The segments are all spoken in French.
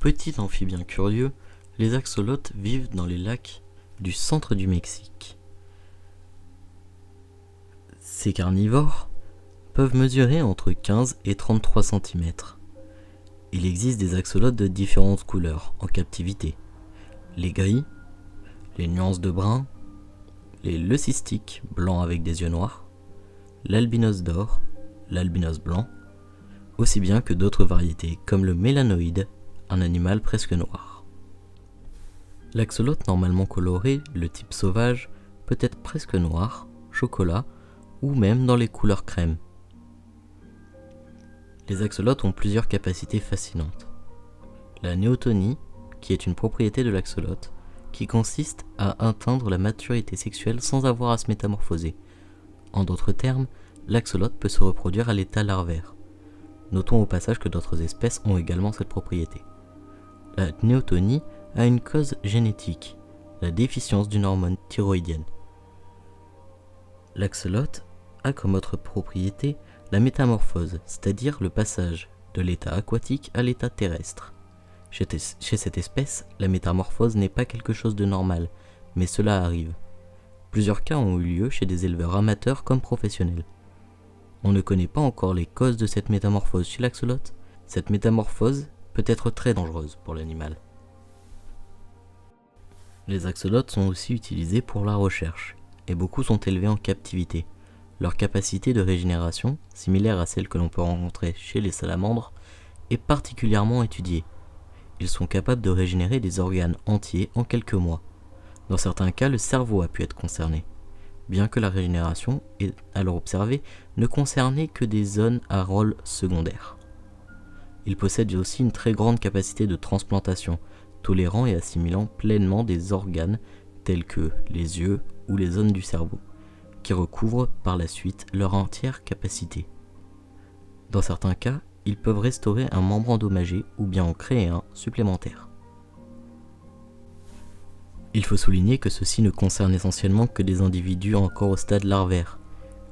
Petits amphibiens curieux, les axolotes vivent dans les lacs du centre du Mexique. Ces carnivores peuvent mesurer entre 15 et 33 cm. Il existe des axolotes de différentes couleurs en captivité. Les gris, les nuances de brun, les leucistiques blancs avec des yeux noirs, l'albinos d'or, l'albinos blanc, aussi bien que d'autres variétés comme le mélanoïde, un animal presque noir. L'axolote normalement coloré, le type sauvage, peut être presque noir, chocolat ou même dans les couleurs crème. Les axolotes ont plusieurs capacités fascinantes. La néotonie, qui est une propriété de l'axolote, qui consiste à atteindre la maturité sexuelle sans avoir à se métamorphoser. En d'autres termes, l'axolote peut se reproduire à l'état larvaire. Notons au passage que d'autres espèces ont également cette propriété. La néotonie a une cause génétique, la déficience d'une hormone thyroïdienne. L'axolote a comme autre propriété la métamorphose, c'est-à-dire le passage de l'état aquatique à l'état terrestre. Chez cette espèce, la métamorphose n'est pas quelque chose de normal, mais cela arrive. Plusieurs cas ont eu lieu chez des éleveurs amateurs comme professionnels. On ne connaît pas encore les causes de cette métamorphose chez l'axolote. Cette métamorphose peut être très dangereuse pour l'animal. Les axolotes sont aussi utilisés pour la recherche, et beaucoup sont élevés en captivité. Leur capacité de régénération, similaire à celle que l'on peut rencontrer chez les salamandres, est particulièrement étudiée. Ils sont capables de régénérer des organes entiers en quelques mois. Dans certains cas, le cerveau a pu être concerné, bien que la régénération, alors observée, ne concernait que des zones à rôle secondaire. Ils possèdent aussi une très grande capacité de transplantation, tolérant et assimilant pleinement des organes tels que les yeux ou les zones du cerveau, qui recouvrent par la suite leur entière capacité. Dans certains cas, ils peuvent restaurer un membre endommagé ou bien en créer un supplémentaire. Il faut souligner que ceci ne concerne essentiellement que des individus encore au stade larvaire.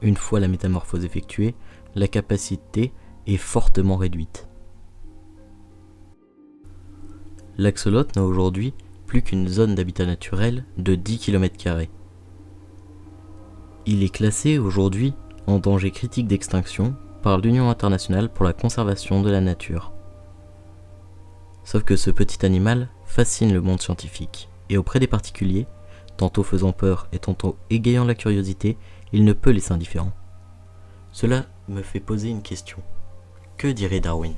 Une fois la métamorphose effectuée, la capacité est fortement réduite. L'axolote n'a aujourd'hui plus qu'une zone d'habitat naturel de 10 km². Il est classé aujourd'hui en danger critique d'extinction par l'Union internationale pour la conservation de la nature. Sauf que ce petit animal fascine le monde scientifique, et auprès des particuliers, tantôt faisant peur et tantôt égayant la curiosité, il ne peut laisser indifférent. Cela me fait poser une question. Que dirait Darwin ?